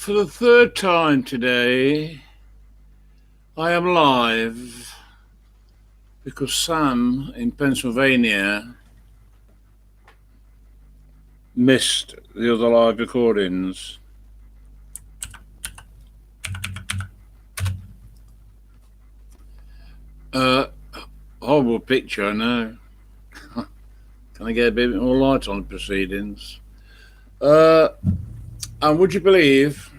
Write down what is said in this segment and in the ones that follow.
For the third time today, I am live because Sam in Pennsylvania missed the other live recordings. Horrible picture, I know. Can I get a bit more light on the proceedings? And would you believe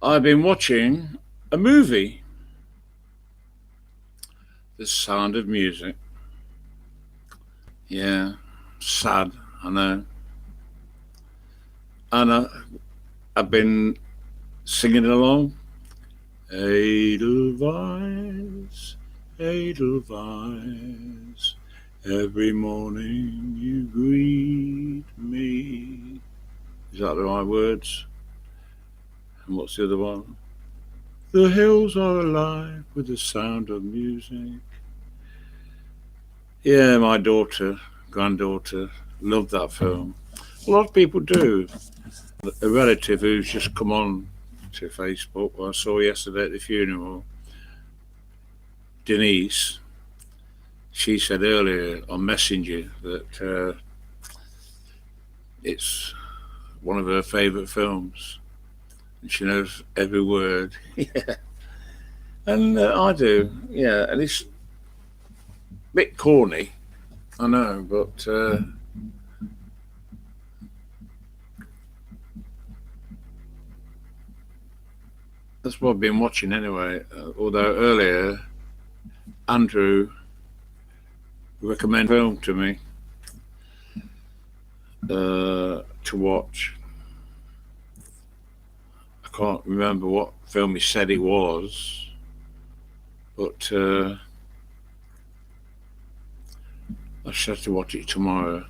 I've been watching a movie, The Sound of Music. Yeah, sad, I know. And I've been singing along. Edelweiss, Edelweiss, every morning you greet me. Is that the right words? And what's the other one? The hills are alive with the sound of music. Yeah, my granddaughter, loved that film. A lot of people do. A relative who's just come on to Facebook, I saw yesterday at the funeral, Denise, she said earlier on Messenger that it's one of her favourite films. And she knows every word. Yeah. And I do. Yeah. And it's a bit corny, I know, but that's what I've been watching anyway. Although earlier, Andrew recommended a film to me to watch. I can't remember what film he said it was, but I should have to watch it tomorrow.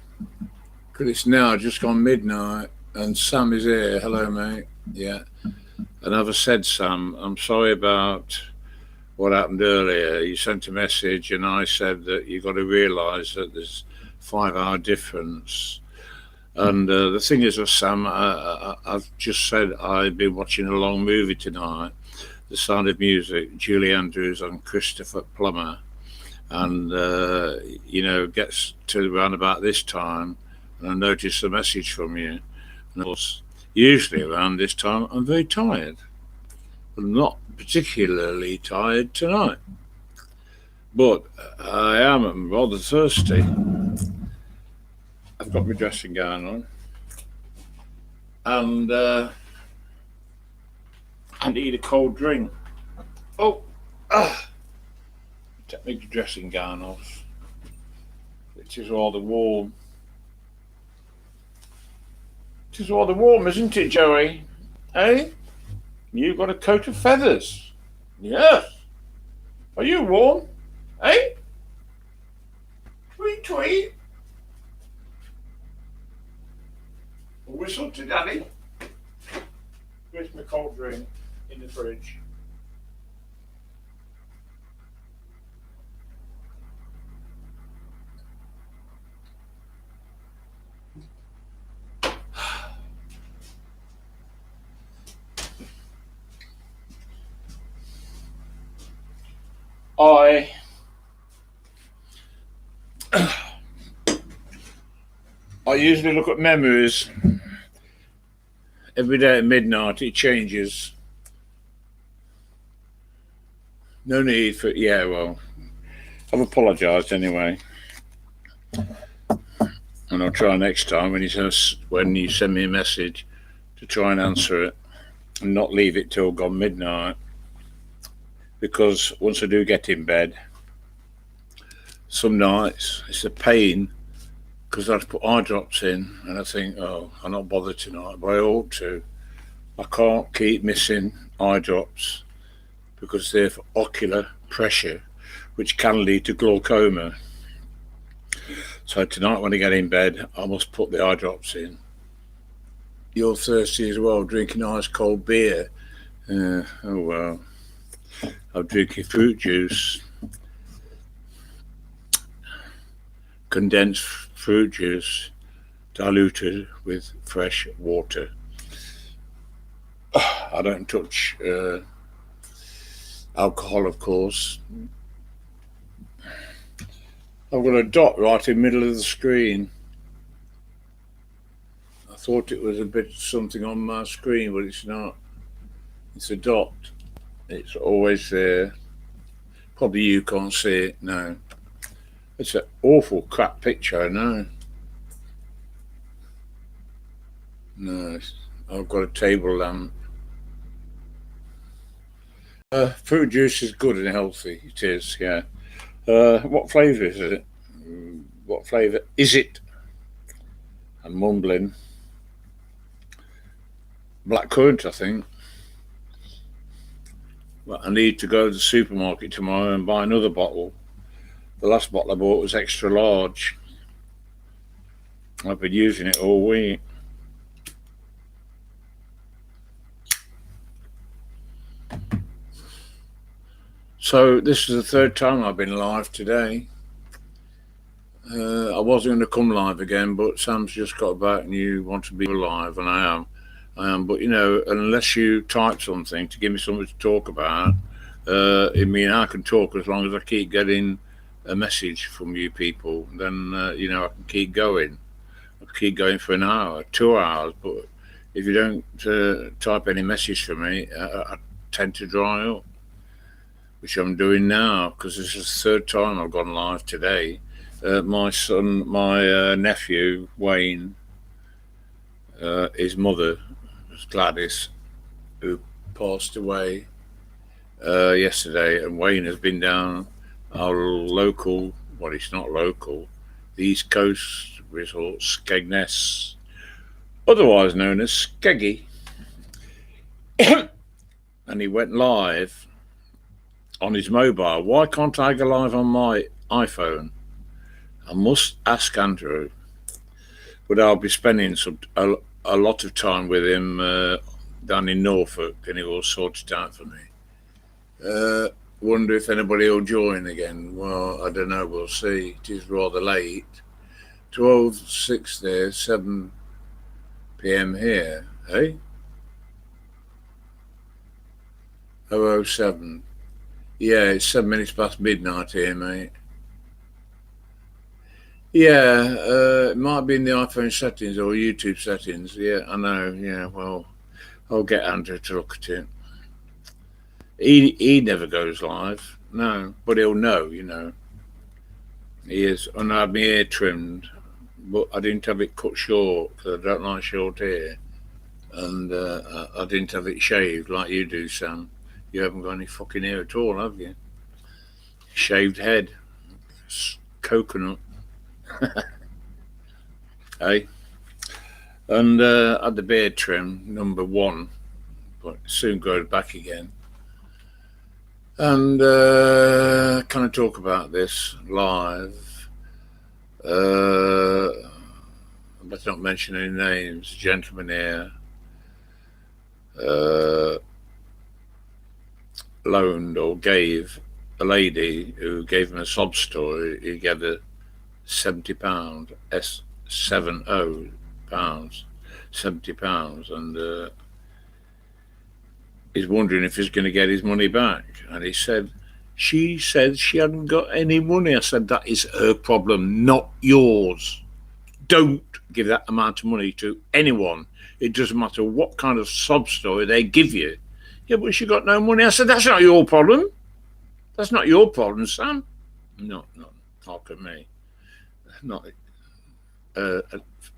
Because it's now just gone midnight and Sam is here. Hello, mate. Yeah. And as I said, Sam, I'm sorry about what happened earlier. You sent a message and I said that you've got to realise that there's 5 hour difference. And the thing is, Sam, I've just said I've been watching a long movie tonight, The Sound of Music, Julie Andrews and Christopher Plummer. And, gets to around about this time, and I noticed a message from you. And of course, usually around this time, I'm very tired. I'm not particularly tired tonight. But I am rather thirsty. I've got my dressing gown on. And I need a cold drink. Take my dressing gown off, which is rather warm. It is rather warm, isn't it, Joey? Eh? You've got a coat of feathers. Yes. Are you warm? Eh? Tweet, tweet. A whistle to Daddy. Where's my cold drink? In the fridge. I usually look at memories every day at midnight. It changes. No need for well, I've apologised anyway, and I'll try next time when you send me a message to try and answer it and not leave it till gone midnight. Because once I do get in bed, some nights it's a pain because I have to put eye drops in, and I think, oh, I'm not bothered tonight, but I ought to. I can't keep missing eye drops because they're for ocular pressure, which can lead to glaucoma. So tonight when I get in bed, I must put the eye drops in. You're thirsty as well, drinking ice cold beer. Oh well. I'm drinking fruit juice, condensed fruit juice, diluted with fresh water. I don't touch alcohol, of course. I've got a dot right in the middle of the screen. I thought it was a bit something on my screen, but it's not. It's a dot. It's always there. Probably you can't see it, no. It's an awful crap picture, I know. No, I've got a table lamp. Fruit juice is good and healthy. It is, yeah. What flavour is it? What flavour is it? I'm mumbling. Blackcurrant, I think. But I need to go to the supermarket tomorrow and buy another bottle. The last bottle I bought was extra large. I've been using it all week. So this is the third time I've been live today. I wasn't going to come live again, but Sam's just got back and you want to be live, and I am. But unless you type something to give me something to talk about, I can talk as long as I keep getting a message from you people. Then I can keep going. I can keep going for an hour, 2 hours. But if you don't type any message for me, I tend to dry up, which I'm doing now because this is the third time I've gone live today. My nephew Wayne, his mother was Gladys, who passed away yesterday, and Wayne has been down our local, well, it's not local, the East Coast resort, Skegness, otherwise known as Skeggy, and he went live on his mobile. Why can't I go live on my iPhone? I must ask Andrew, but I'll be spending a lot of time with him down in Norfolk, and he will sort it out for me. Wonder if anybody will join again. Well, I don't know. We'll see. It is rather late. 12:06 there, 7 p.m. here. Hey? 007. Yeah, it's 7 minutes past midnight here, mate. Yeah, it might be in the iPhone settings or YouTube settings. Yeah, I know. Yeah, well, I'll get Andrew to look at it. He never goes live, no, but he'll know, He is, and I had my hair trimmed, but I didn't have it cut short because I don't like short hair, and I didn't have it shaved like you do, Sam. You haven't got any fucking hair at all, have you? Shaved head, coconut. Hey, and had the beard trim, number 1, but soon grow it back again. And can I talk about this live? I better not mention any names. A gentleman here loaned or gave a lady who gave him a sob story. He gave her £70, £70, £70, and he's wondering if he's going to get his money back. And he said, she said she hadn't got any money. I said, that is her problem, not yours. Don't give that amount of money to anyone. It doesn't matter what kind of sob story they give you. Yeah, but she got no money. I said, that's not your problem. That's not your problem, Sam. No, talk at me. Not,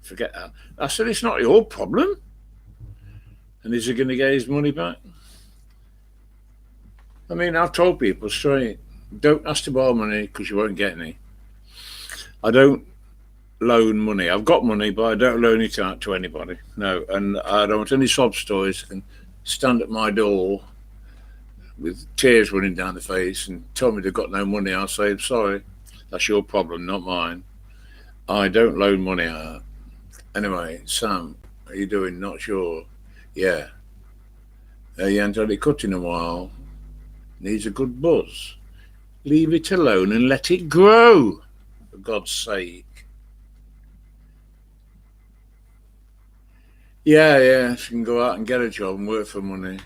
forget that. I said, it's not your problem. And is he going to get his money back? I mean, I've told people straight, don't ask to borrow money because you won't get any. I don't loan money. I've got money, but I don't loan it out to anybody. No, and I don't want any sob stories that can stand at my door with tears running down the face and tell me they've got no money. I'll say, I'm sorry, that's your problem, not mine. I don't loan money out. Anyway, Sam, how you doing? Not sure. Yeah. You haven't had it cut in a while. Needs a good buzz. Leave it alone and let it grow, for God's sake. Yeah, she can go out and get a job and work for money.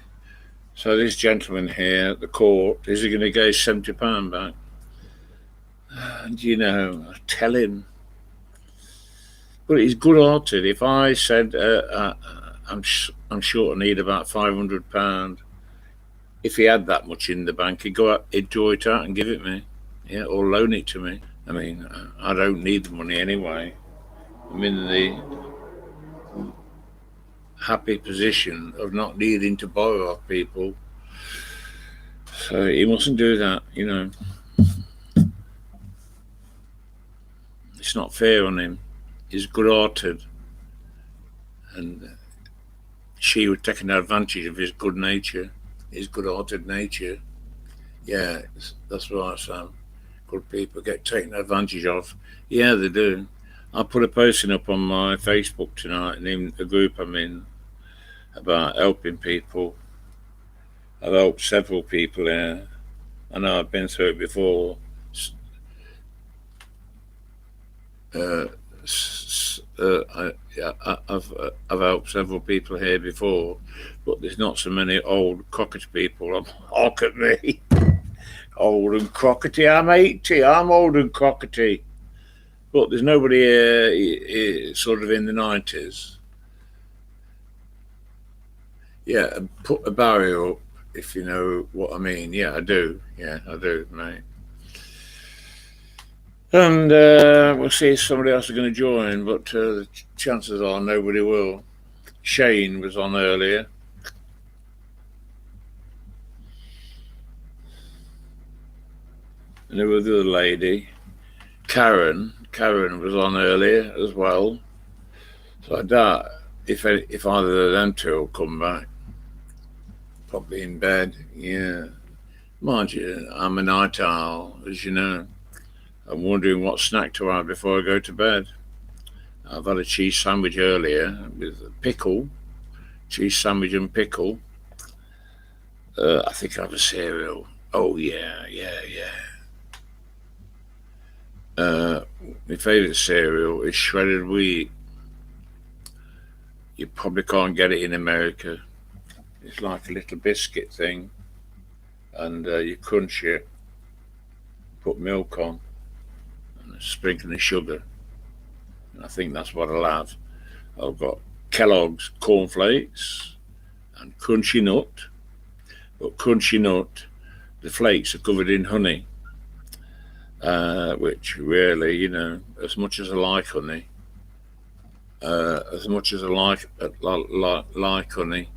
So this gentleman here at the court, is he going to get his £70 back? And I tell him. But he's good-hearted. If I said I'm short, I need about £500. If he had that much in the bank, he'd go out, he'd draw it out and give it me, or loan it to me. I mean, I don't need the money anyway. I'm in the happy position of not needing to borrow off people. So he mustn't do that, It's not fair on him. He's good-hearted, and she was taking advantage of his good nature, his good-hearted nature. Yeah, that's right, Sam. Good people get taken advantage of. Yeah, they do. I put a posting up on my Facebook tonight, and in the group I'm in, about helping people. I've helped several people here. I know I've been through it before. I've helped several people here before, but there's not so many old crockett people. Look at me, old and crockety. I'm 80. I'm old and crockety, but there's nobody here sort of in the 90s. Yeah, put a barrier up, if you know what I mean. Yeah, I do. Yeah, I do, mate. And we'll see if somebody else is going to join, but the chances are nobody will. Shane was on earlier. And there was the other lady, Karen. Karen was on earlier as well. So I doubt if either of them two will come back. Probably in bed, yeah. Mind you, I'm a night owl, as you know. I'm wondering what snack to have before I go to bed. I've had a cheese sandwich earlier with a pickle, cheese sandwich and pickle. I think I have a cereal. Oh, yeah. My favourite cereal is shredded wheat. You probably can't get it in America. It's like a little biscuit thing, and you crunch it, put milk on, and a sprinkle of sugar. And I think that's what I'll have. I've got Kellogg's cornflakes and Crunchy Nut. But Crunchy Nut, the flakes are covered in honey, which really, as much as I like honey, honey,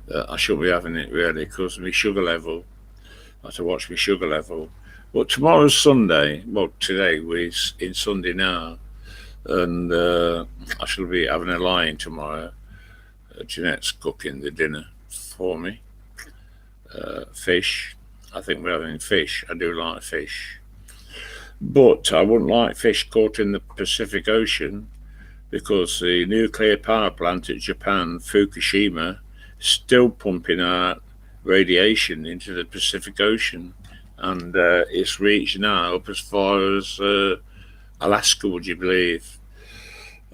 I shouldn't be having it really, because my sugar level, I have to watch my sugar level. But tomorrow's Sunday. Well, today we're in Sunday now, and I shall be having a lie-in tomorrow. Jeanette's cooking the dinner for me. Fish. I think we're having fish. I do like fish. But I wouldn't like fish caught in the Pacific Ocean, because the nuclear power plant at Japan, Fukushima, still pumping out radiation into the Pacific Ocean, and it's reached now up as far as Alaska, would you believe?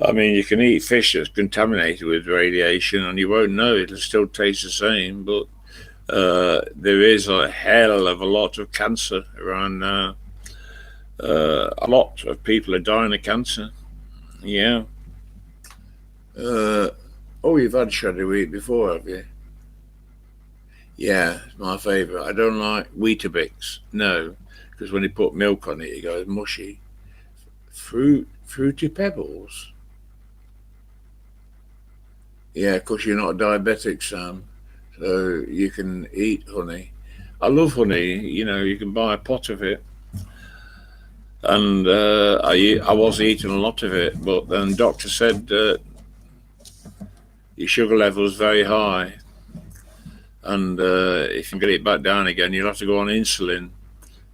I mean, you can eat fish that's contaminated with radiation and you won't know, it'll still taste the same, but there is a hell of a lot of cancer around now. A lot of people are dying of cancer. Yeah. Oh, you've had shredded wheat before, have you? Yeah, it's my favourite. I don't like Weetabix, no, because when you put milk on it, it goes mushy. Fruity Pebbles? Yeah, because you're not diabetic, Sam, so you can eat honey. I love honey, you can buy a pot of it. And I was eating a lot of it, but then doctor said your sugar level is very high, and if you get it back down again, you'll have to go on insulin.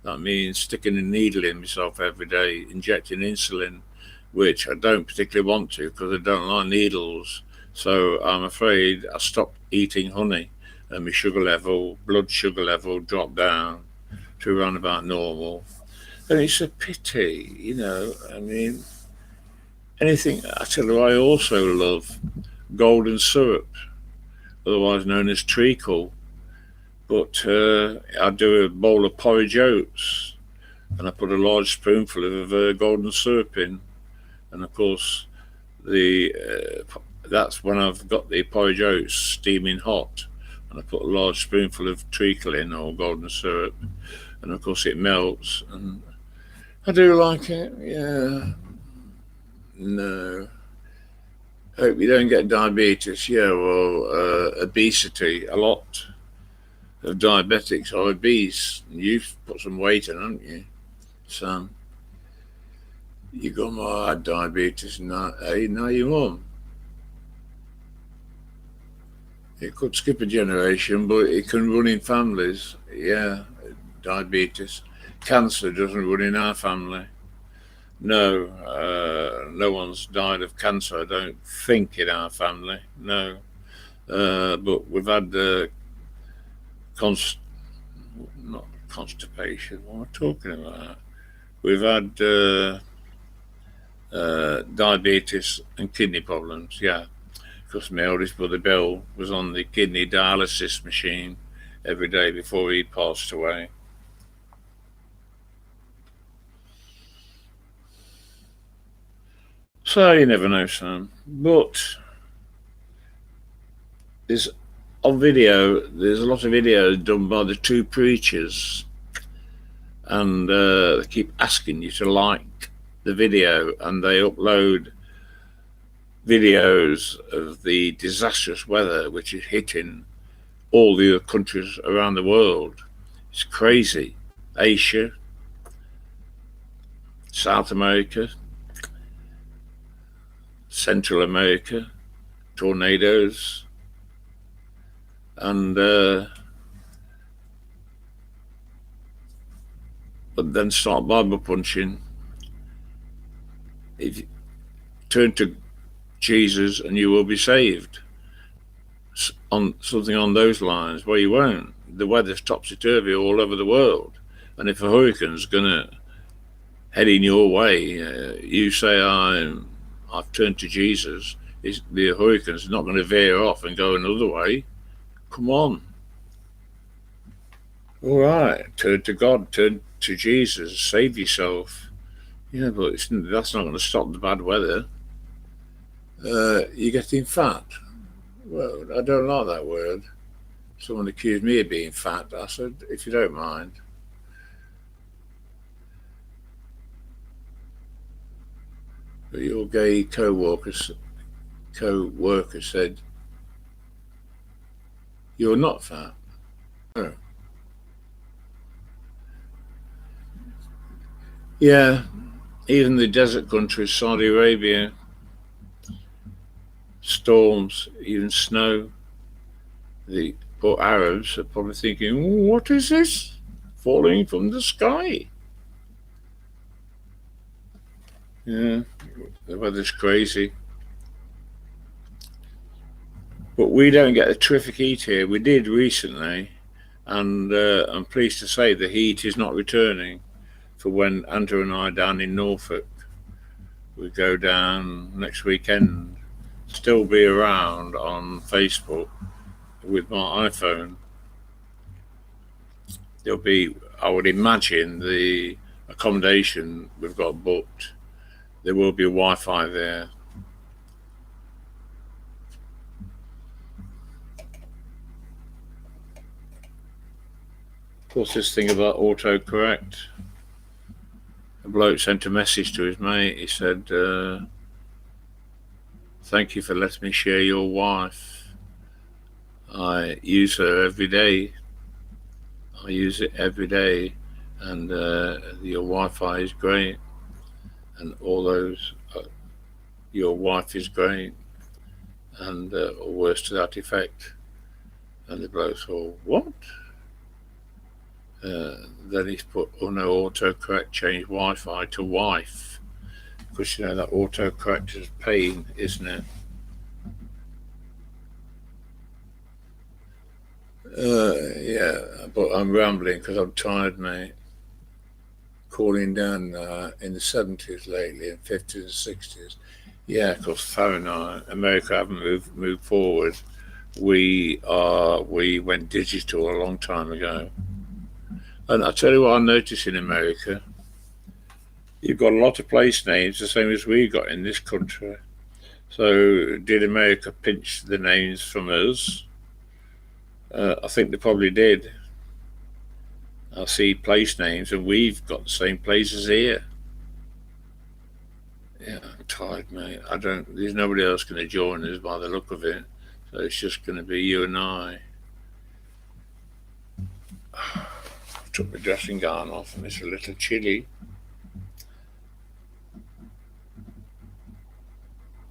That means sticking a needle in myself every day, injecting insulin, which I don't particularly want to, because I don't like needles. So I'm afraid I stopped eating honey, and my blood sugar level dropped down to around about normal. And it's a pity, I mean, anything. I tell you, I also love golden syrup, otherwise known as treacle. But I do a bowl of porridge oats, and I put a large spoonful of golden syrup in, and of course that's when I've got the porridge oats steaming hot, and I put a large spoonful of treacle in, or golden syrup, and of course it melts, and I do like it. Yeah. No. Hope you don't get diabetes. Yeah, well, obesity. A lot of diabetics are obese. You've put some weight in, haven't you, son? You got my diabetes now. Hey, now you won't. It could skip a generation, but it can run in families. Yeah, diabetes. Cancer doesn't run in our family. No, no one's died of cancer, I don't think, in our family. No. But we've had not constipation. What am I talking about? We've had diabetes and kidney problems. Yeah, because my oldest brother Bill was on the kidney dialysis machine every day before he passed away. So you never know, Sam. But there's a lot of videos done by the two preachers, and they keep asking you to like the video, and they upload videos of the disastrous weather which is hitting all the other countries around the world. It's crazy. Asia, South America, Central America, tornadoes, and but then start Bible punching. If you turn to Jesus and you will be saved, on something on those lines. Well, you won't. The weather's topsy-turvy all over the world, and if a hurricane's gonna head in your way, you say I've turned to Jesus, the hurricane's not going to veer off and go another way. Come on. All right, turn to God, turn to Jesus, save yourself. Yeah, but that's not going to stop the bad weather. You're getting fat. Well, I don't like that word. Someone accused me of being fat. I said, if you don't mind. But your gay co-worker said, you're not fat. Oh. Yeah, even the desert countries, Saudi Arabia, storms, even snow. The poor Arabs are probably thinking, what is this falling from the sky? Yeah, the weather's crazy. But we don't get a terrific heat here. We did recently, and I'm pleased to say the heat is not returning for when Andrew and I are down in Norfolk. We go down next weekend. Still be around on Facebook with my iPhone. There'll be, I would imagine, the accommodation we've got booked. There will be Wi-Fi there. Of course, this thing about autocorrect. A bloke sent a message to his mate. He said, thank you for letting me share your wife. I use her every day. I use it every day, and your Wi-Fi is great, and all those, your wife is great, and or words to that effect. And the bloke thought, what? Then he's put, oh no, autocorrect, change Wi-Fi to wife, because you know that autocorrect is pain, isn't it? Yeah, but I'm rambling because I'm tired, mate. Cooling down in the 70s lately and 50s and 60s. Yeah, of course, Fahrenheit. America haven't moved forward. We went digital a long time ago. And I tell you what I noticed in America, you've got a lot of place names the same as we got in this country. So did America pinch the names from us? I think they probably did. I see place names, and we've got the same places here. Yeah, I'm tired, mate. I don't. There's nobody else going to join us by the look of it. So it's just going to be you and I. I took my dressing gown off, and it's a little chilly.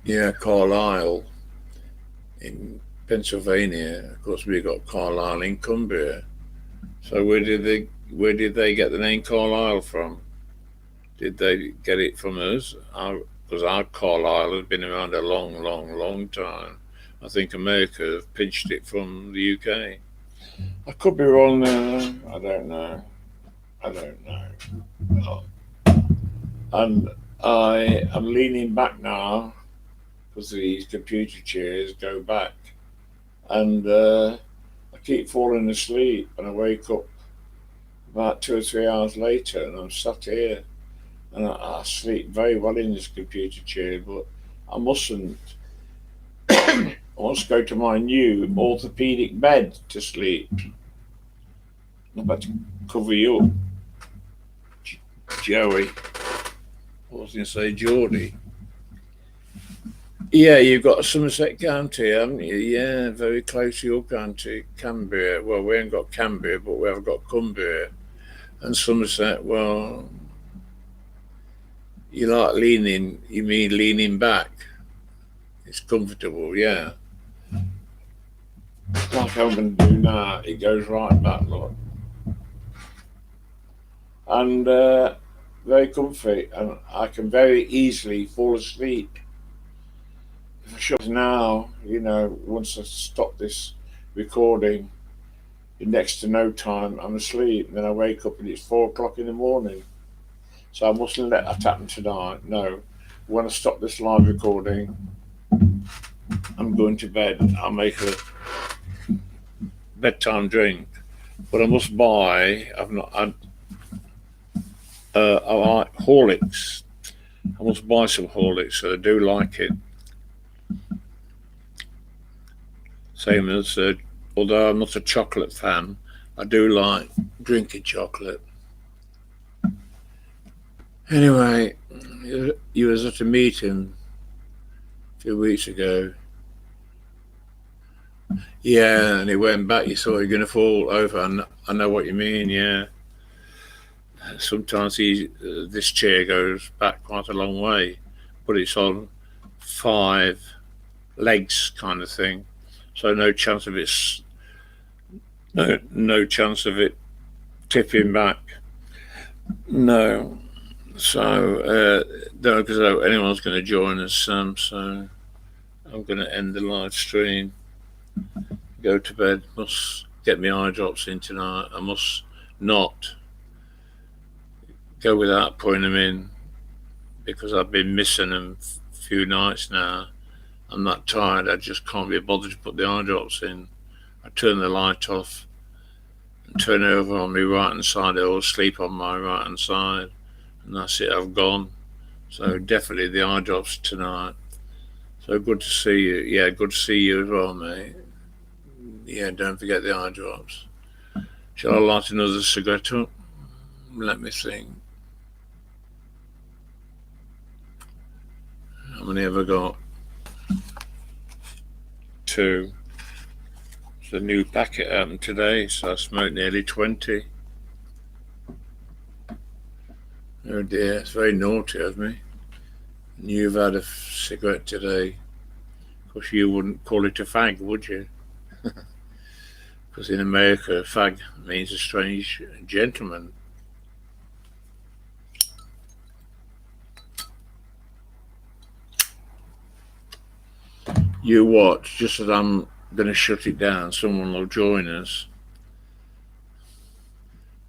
Yeah, Carlisle in Pennsylvania. Of course, we got Carlisle in Cumbria. So where did they get the name Carlisle from? Did they get it from us? Because our Carlisle has been around a long, long, long time. I think America have pinched it from the UK. I could be wrong there. I don't know. I don't know. And I am leaning back now because these computer chairs go back, and I keep falling asleep, and I wake up about 2 or 3 hours later, and I'm sat here, and I sleep very well in this computer chair, but I mustn't. I must go to my new orthopedic bed to sleep. I'm about to cover you up, Joey. I was going to say Geordie. Yeah, you've got Somerset County, haven't you? Yeah, very close to your county, Cumbria. Well, we ain't got Cumbria, but we have got Cumbria. And Somerset, well, you like leaning, you mean leaning back? It's comfortable, yeah. Like I'm going to do now, it goes right back, look. And very comfy, and I can very easily fall asleep. If I shut now, once I stop this recording, in next to no time, I'm asleep. And then I wake up and it's 4 o'clock in the morning. So I mustn't let that happen tonight. No. When I stop this live recording, I'm going to bed. I'll make a bedtime drink. But I must buy, I like Horlicks. I must buy some Horlicks, so I do like it. Same as, although I'm not a chocolate fan, I do like drinking chocolate. Anyway, you was at a meeting a few weeks ago. Yeah, and it went back. You thought you were going to fall over. I know what you mean, yeah. Sometimes this chair goes back quite a long way, but it's on 5 legs kind of thing. So no chance of no chance of it tipping back. No. So don't because anyone's going to join us, so I'm going to end the live stream. Go to bed. Must get my eye drops in tonight. I must not go without putting them in because I've been missing them a few nights now. I'm that tired. I just can't be bothered to put the eye drops in. I turn the light off and turn it over on my right hand side. I always sleep on my right hand side, and that's it. I've gone. So definitely the eye drops tonight. So good to see you. Yeah, good to see you as well, mate. Yeah, don't forget the eye drops. Shall I light another cigarette up? Let me think. How many have I got? 2. It's a new packet happened today, so I smoked nearly 20. Oh dear, it's very naughty of me. And you've had a cigarette today. Of course, you wouldn't call it a fag, would you? Because in America, fag means a strange gentleman. You watch, just as I'm going to shut it down, someone will join us.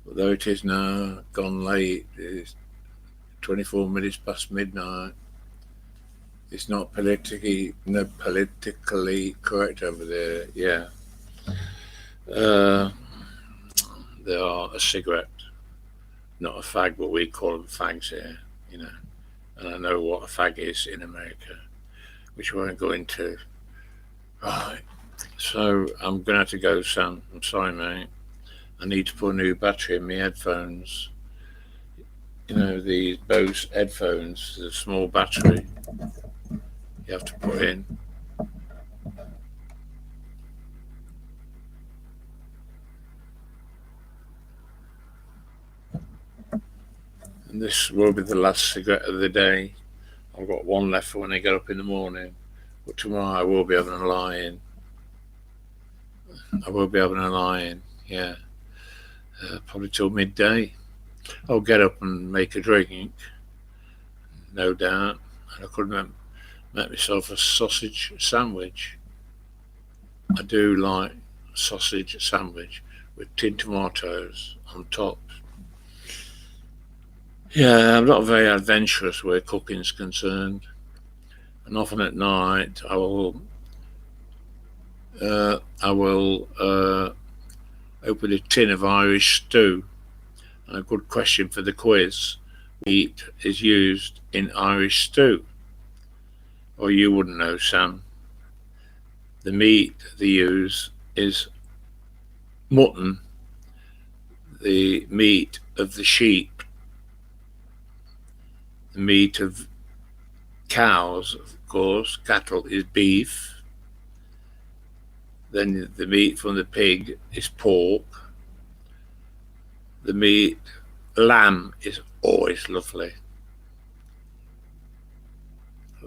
Although it is now gone late, it's 24 minutes past midnight. It's not politically correct over there. Yeah. They are a cigarette, not a fag, but we call them fags here, you know. And I know what a fag is in America, which we won't go into. Right. So I'm going to have to go, Sam. I'm sorry, mate. I need to put a new battery in my headphones. You know, these Bose headphones, the small battery you have to put in. And this will be the last cigarette of the day. I've got one left for when I get up in the morning. But tomorrow I will be having a lie-in. Yeah. Probably till midday. I'll get up and make a drink, no doubt. And I could make myself a sausage sandwich. I do like sausage sandwich with tinned tomatoes on top. Yeah, I'm not very adventurous where cooking's concerned. And often at night I will open a tin of Irish stew. And a good question for the quiz: meat is used in Irish stew? Or you wouldn't know, Sam. The meat they use is mutton, the meat of the sheep. The meat of cows, of course, cattle, is beef. Then the meat from the pig is pork. The meat, lamb, is always lovely.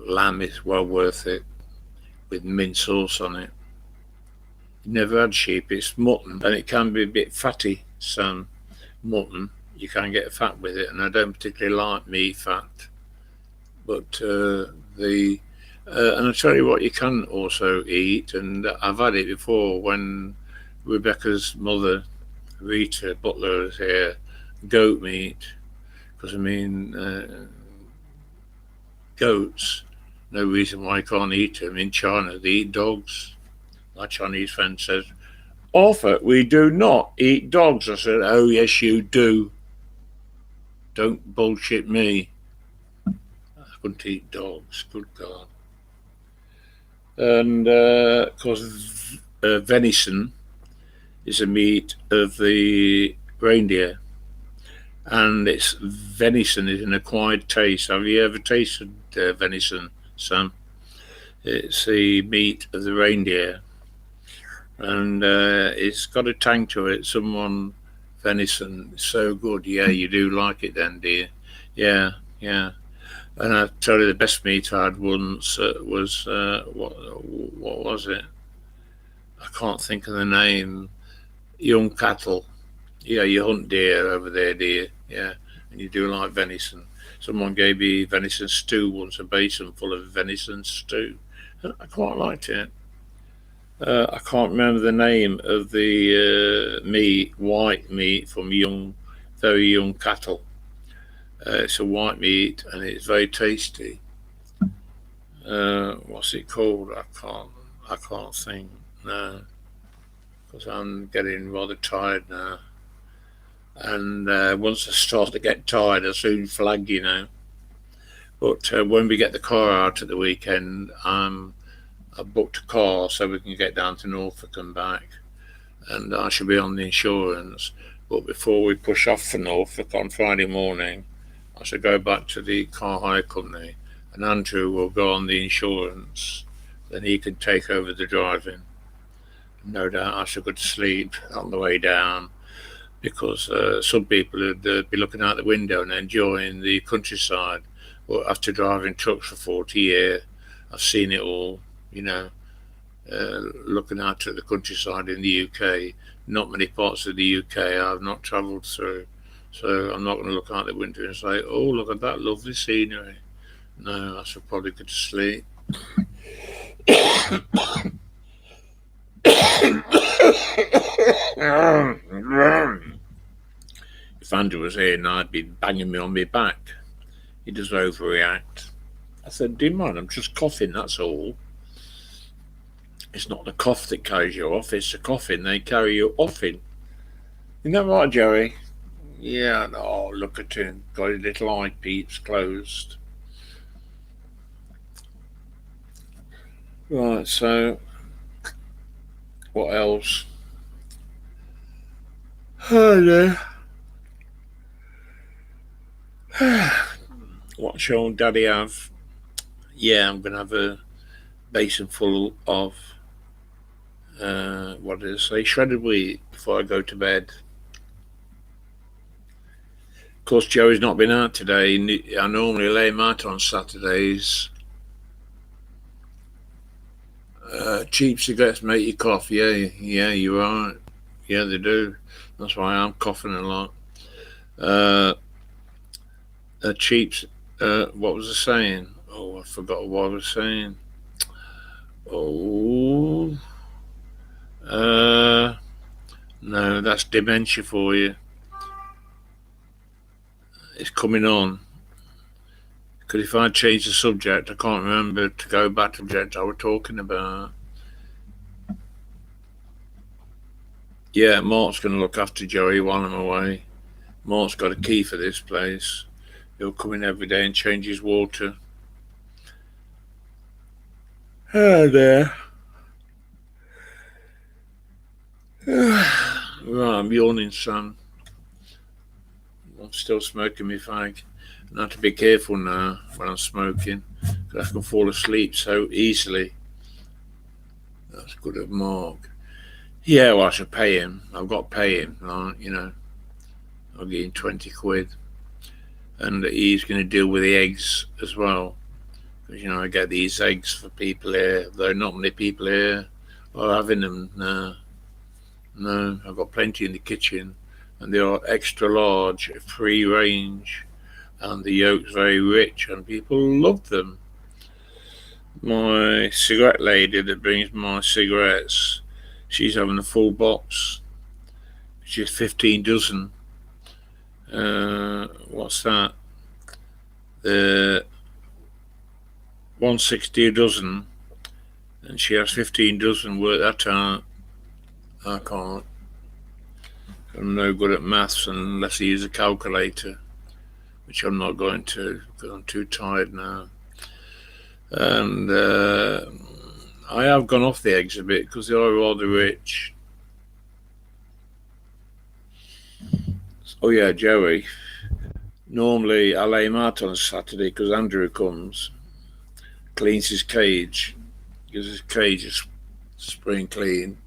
Lamb is well worth it, with mint sauce on it. You never had sheep, it's mutton, and it can be a bit fatty, some mutton. You can get fat with it, and I don't particularly like meat fat. But and I'll tell you what you can also eat, and I've had it before when Rebecca's mother, Rita Butler, is here, goat meat. Because, I mean, goats, no reason why you can't eat them. In China, they eat dogs. My Chinese friend says, Arthur, we do not eat dogs. I said, oh, yes, you do. Don't bullshit me. I couldn't eat dogs, good God. And, of course, venison is a meat of the reindeer. And its venison is an acquired taste. Have you ever tasted venison, Sam? It's the meat of the reindeer. And it's got a tang to it. Venison is so good. Yeah, you do like it then, do you? Yeah. And I tell you, the best meat I had once was, what was it? I can't think of the name. Young cattle. Yeah, you hunt deer over there, do you? Yeah, and you do like venison. Someone gave me venison stew once, a basin full of venison stew. I quite liked it. I can't remember the name of the white meat from very young cattle. It's a white meat and it's very tasty. What's it called? I can't think. No, because I'm getting rather tired now. And once I start to get tired, I soon flag, you know. But when we get the car out at the weekend, I booked a car so we can get down to Norfolk and back. And I should be on the insurance. But before we push off for Norfolk on Friday morning, I should go back to the car hire company, and Andrew will go on the insurance. Then he can take over the driving. No doubt I should go to sleep on the way down, because some people would be looking out the window and enjoying the countryside. But after driving trucks for 40 years, I've seen it all, you know, looking out at the countryside in the UK. Not many parts of the UK I've not travelled through. So I'm not going to look out the window and say, oh, look at that lovely scenery. No, I should probably go to sleep. If Andrew was here now, I'd be banging me on my back. He does overreact. I said, do you mind? I'm just coughing, that's all. It's not the cough that carries you off, it's the coughing they carry you off in. Isn't that right, Joey? Yeah, no, look at him. Got his little eye peeps closed. Right, so what else? Oh no. What shall Daddy have? Yeah, I'm gonna have a basin full of what did I say? Shredded wheat before I go to bed. Of course, Joey's not been out today. I normally lay him out on Saturdays. Cheap cigarettes make you cough. Yeah, you're right. Yeah, they do. That's why I'm coughing a lot. Cheap. What was I saying? Oh, I forgot what I was saying. Oh. No, that's dementia for you. It's coming on. Because if I change the subject, I can't remember to go back to the subject I was talking about. Yeah, Mark's going to look after Joey while I'm away. Mark's got a key for this place. He'll come in every day and change his water. Oh, there. Right, I'm yawning, son. I'm still smoking my fag. And I have to be careful now when I'm smoking, because I can fall asleep so easily. That's good of Mark. Yeah, well, I should pay him. I've got to pay him, I'll give him 20 quid. And he's going to deal with the eggs as well. Because, I get these eggs for people here. There are not many people here are having them now. No, I've got plenty in the kitchen. And they are extra large, free range. And the yolk's very rich, and people love them. My cigarette lady that brings my cigarettes, she's having a full box, which is 15 dozen. What's that? The 160 a dozen, and she has 15 dozen. Work that out. I can't. I'm no good at maths unless I use a calculator, which I'm not going to because I'm too tired now. And I have gone off the eggs a bit because they are rather rich. Oh yeah, Joey. Normally I lay him out on Saturday because Andrew comes, cleans his cage, gives his cage a spring clean.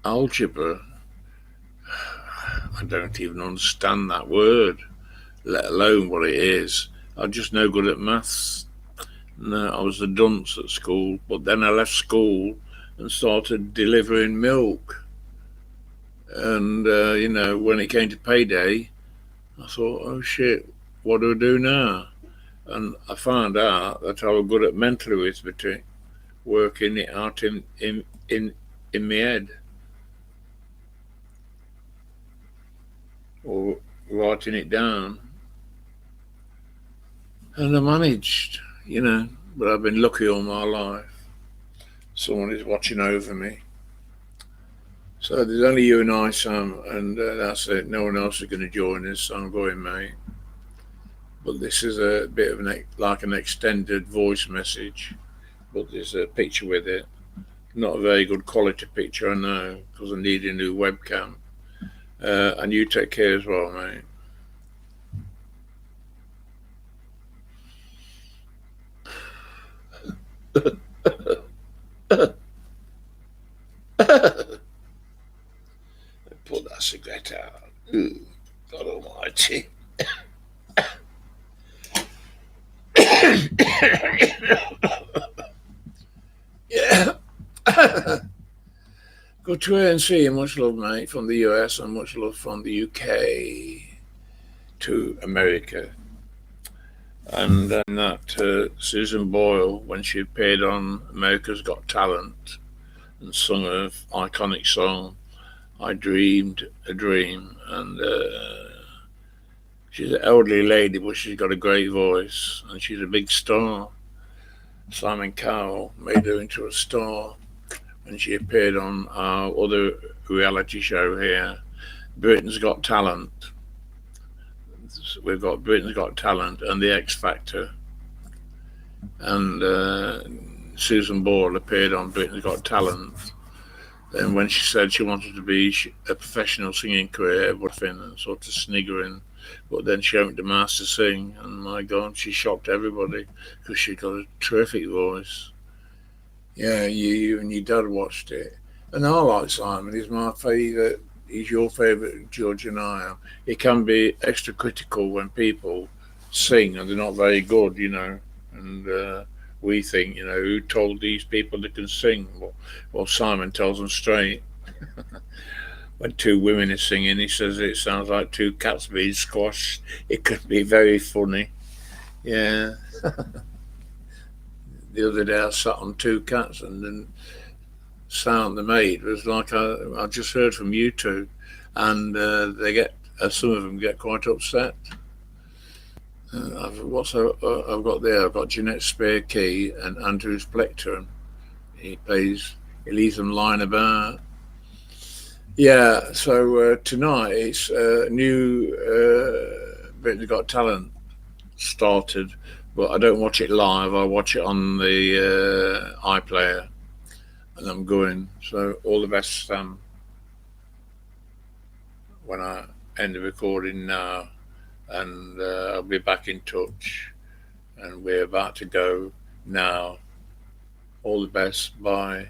Algebra. I don't even understand that word, let alone what it is. I'm just no good at maths. No, I was a dunce at school, but then I left school and started delivering milk. And, when it came to payday, I thought, oh shit, what do I do now? And I found out that I was good at mental arithmetic, working it out in my head. Or writing it down. And I managed, but I've been lucky all my life. Someone is watching over me. So there's only you and I, Sam, and that's it. No one else is going to join us, so I'm going, mate. But this is a bit of an extended voice message, but there's a picture with it. Not a very good quality picture, I know, because I need a new webcam. And you take care as well, mate. Put that cigarette out. Ooh, God almighty. Yeah. Good to hear and see you. Much love, mate, from the US, and much love from the UK to America. And that Susan Boyle, when she appeared on America's Got Talent and sung an iconic song, I Dreamed a Dream, and She's an elderly lady, but she's got a great voice, and she's a big star. Simon Cowell made her into a star, and she appeared on our other reality show here, Britain's Got Talent. We've got Britain's Got Talent and The X Factor, and Susan Ball appeared on Britain's Got Talent. And when she said she wanted to be a professional singing career, everything and sort of sniggering, but then she opened her mouth to sing, and my God, she shocked everybody because she got a terrific voice. Yeah, you and your dad watched it, and I like Simon. He's my favourite. He's your favourite, George and I am. He can be extra critical when people sing and they're not very good, and we think, who told these people they can sing? Well, Simon tells them straight. When two women are singing, he says it sounds like two cats being squashed. It could be very funny. Yeah. The other day I sat on two cats, and then sound they made was like I just heard from you two, and some of them get quite upset. I've got there? I've got Jeanette Spear-Key and Andrew Splector. He leaves them lying about. Yeah, so tonight it's new Britain's Got Talent started, but I don't watch it live. I watch it on the iPlayer, and I'm going. So all the best, Sam. When I end the recording now, and I'll be back in touch, and we're about to go now. All the best. Bye.